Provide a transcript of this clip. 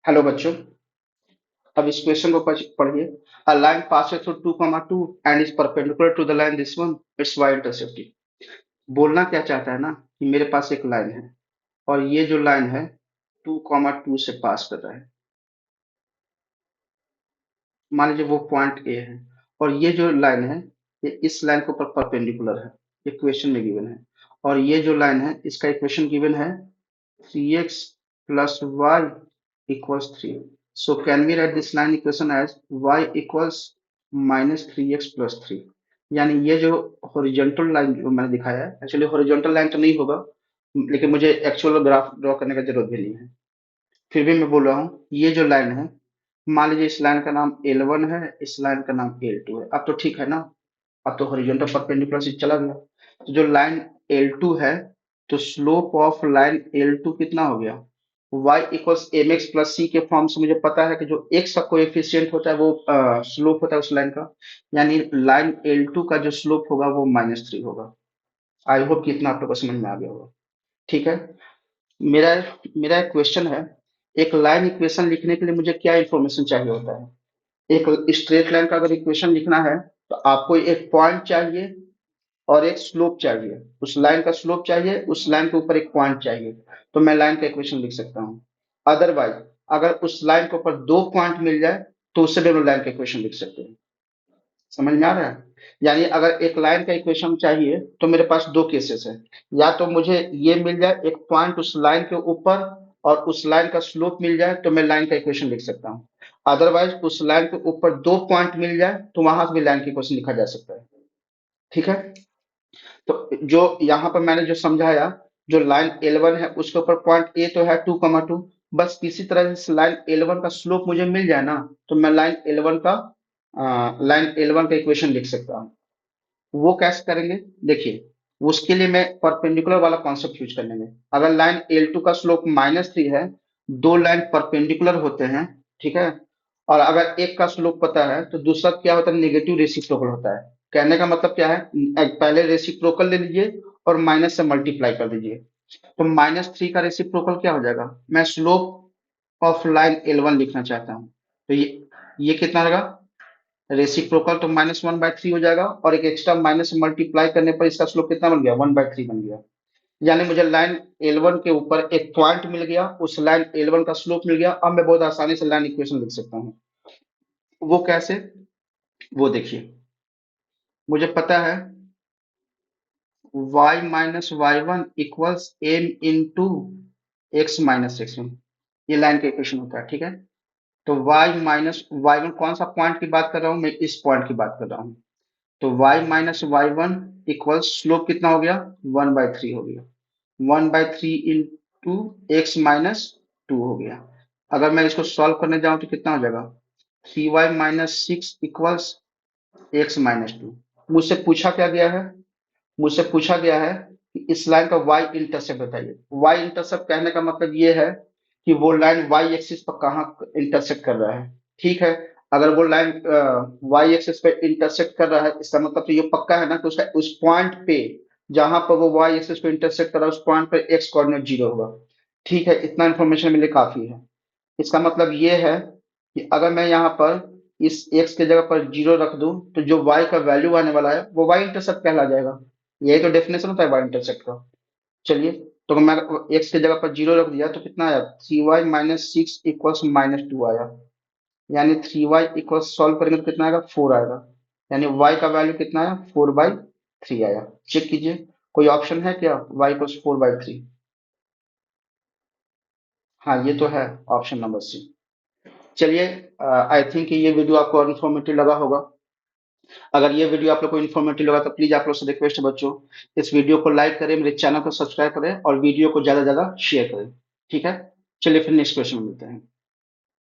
Hello बच्चों। अब इस क्वेश्चन को पढ़िए। A line passes through 2, 2 and is perpendicular to the line this one its y intercepting. बोलना क्या चाहता है ना कि मेरे पास एक लाइन है और ये जो लाइन है 2, 2 से पास कर रहा है। मान लीजिए वो पॉइंट ए है और ये जो लाइन है ये इस लाइन के ऊपर परपेंडिकुलर है। ये क्वेश्चन में गिवन है और ये जो लाइन है इसका इक्वेशन गिवन है 3x plus y equals 3. So can we write this line equation as y equals minus 3x plus 3? यानी ये जो हॉरिजॉन्टल लाइन जो मैंने दिखाया है, एक्चुअली हॉरिजॉन्टल लाइन तो नहीं होगा, लेकिन मुझे एक्चुअल ग्राफ ड्रॉ करने का जरूरत भी नहीं है। फिर भी मैं बोल रहा हूँ ये जो लाइन है, मान लीजिए इस लाइन का नाम L1 है, इस लाइन का नाम L2 है। अब तो ठीक है ना, अब तो हॉरिजॉन्टल परपेंडिकुलर से चला गया। तो जो लाइन L2 है तो स्लोप ऑफ लाइन L2 कितना हो गया? y equals M X plus C के फॉर्म से मुझे पता है कि जो x का कोएफिशिएंट होता है वो स्लोप होता है उस लाइन का, यानी लाइन L2 का जो स्लोप होगा वो -3 होगा। आई होप कि इतना आप लोग को समझ में आ गया होगा। ठीक है। मेरा मेरा एक क्वेश्चन है, एक लाइन इक्वेशन लिखने के लिए मुझे क्या इंफॉर्मेशन चाहिए होता है? एक स्ट्रेट लाइन का अगर इक्वेशन लिखना है तो आपको एक पॉइंट चाहिए और एक स्लोप चाहिए। उस लाइन का स्लोप चाहिए, उस लाइन के ऊपर एक पॉइंट चाहिए, तो मैं लाइन का इक्वेशन लिख सकता हूँ। अदरवाइज अगर उस लाइन के ऊपर दो पॉइंट मिल जाए तो उससे भी हम लाइन का इक्वेशन लिख सकते हैं। समझ में आ रहा है? यानी अगर एक लाइन का इक्वेशन चाहिए तो मेरे पास दो केसेस है। या तो मुझे ये मिल जाए एक पॉइंट उस लाइन के ऊपर और उस लाइन का स्लोप मिल जाए तो मैं लाइन का इक्वेशन लिख सकता हूँ। अदरवाइज उस लाइन के ऊपर दो पॉइंट मिल जाए तो वहां से भी लाइन का इक्वेशन लिखा जा सकता है। ठीक है। तो जो यहाँ पर मैंने जो समझाया, जो लाइन L1 है उसके ऊपर पॉइंट ए तो है 2, 2, बस किसी तरह इस लाइन L1 का स्लोप मुझे मिल जाए ना तो मैं लाइन L1 का इक्वेशन लिख सकता हूँ। वो कैसे करेंगे? देखिए, उसके लिए मैं परपेंडिकुलर वाला कॉन्सेप्ट यूज कर लेंगे। अगर लाइन L2 का स्लोप -3 है, दो लाइन परपेंडिकुलर होते हैं, ठीक है, और अगर एक का स्लोप पता है तो दूसरा क्या होता है? नेगेटिव रेसिप्रोकल होता है। कहने का मतलब क्या है? पहले रेसिप्रोकल ले लीजिए और माइनस से मल्टीप्लाई कर दीजिए। तो -3 का रेसिप्रोकल क्या हो जाएगा? मैं स्लोप ऑफ लाइन L1 लिखना चाहता हूँ, तो ये कितना रहेगा? रेसिप्रोकल तो -1/3 हो जाएगा और एक एक्स्ट्रा माइनस से मल्टीप्लाई करने पर इसका स्लोप कितना बन गया? 1/3 बन गया। यानी मुझे लाइन L1 के ऊपर एक पॉइंट मिल गया, उस लाइन L1 का स्लोप मिल गया। अब मैं बहुत आसानी से लाइन इक्वेशन लिख सकता हूँ। वो कैसे? वो देखिए, मुझे पता है y minus y one equals m into x minus x1। ये लाइन का इक्वेशन होता है। ठीक है। तो y माइनस वाई वन कौन सा पॉइंट की बात कर रहा हूँ? मैं इस पॉइंट की बात कर रहा हूँ। तो y minus y one equal slope कितना हो गया? 1/3 हो गया। 1/3 इंटू एक्स माइनस टू हो गया। अगर मैं इसको सॉल्व करने जाऊं तो कितना हो जाएगा? 3y-6 equals x minus two. मुझसे पूछा क्या गया है? मुझसे पूछा गया है कि इस लाइन का y इंटरसेप्ट बताइए। y इंटरसेप्ट कहने का मतलब ये है कि वो लाइन y एक्सिस पर कहाँ इंटरसेक्ट कर रहा है। ठीक है। अगर वो लाइन y एक्सिस पे इंटरसेक्ट कर रहा है इसका मतलब तो ये पक्का है ना कि उसका उस पॉइंट पे जहां पर वो y एक्सिस पे इंटरसेक्ट कर रहा है उस पॉइंट पर x कोऑर्डिनेट 0 होगा। ठीक है, इतना इन्फॉर्मेशन मेरे लिए काफी है। इसका मतलब ये है कि अगर मैं यहाँ पर इस x के जगह पर 0 रख दूं तो जो y का वैल्यू आने वाला है वो y इंटरसेप्ट कहला जाएगा। यही तो डेफिनेशन होता है y इंटरसेप्ट का। चलिए, तो मैं x की जगह पर 0 रख दिया तो कितना आया? 3y-6 इक्वल्स -2 आया। यानी 3y इक्वल्स सॉल्व करेंगे तो कितना आएगा? 4 आएगा। यानी y का वैल्यू कितना आया? 4/3 आया। चेक कीजिए, कोई ऑप्शन है क्या y इक्वल्स 4/3? हाँ, ये तो है ऑप्शन नंबर सी। चलिए, आई थिंक ये वीडियो आपको इन्फॉर्मेटिव लगा होगा। अगर ये वीडियो आप लोग को इन्फॉर्मेटिव लगा तो प्लीज आप लोग से रिक्वेस्ट है बच्चों, इस वीडियो को लाइक करें, मेरे चैनल को सब्सक्राइब करें और वीडियो को ज्यादा से ज्यादा शेयर करें। ठीक है। चलिए फिर नेक्स्ट क्वेश्चन में मिलते हैं।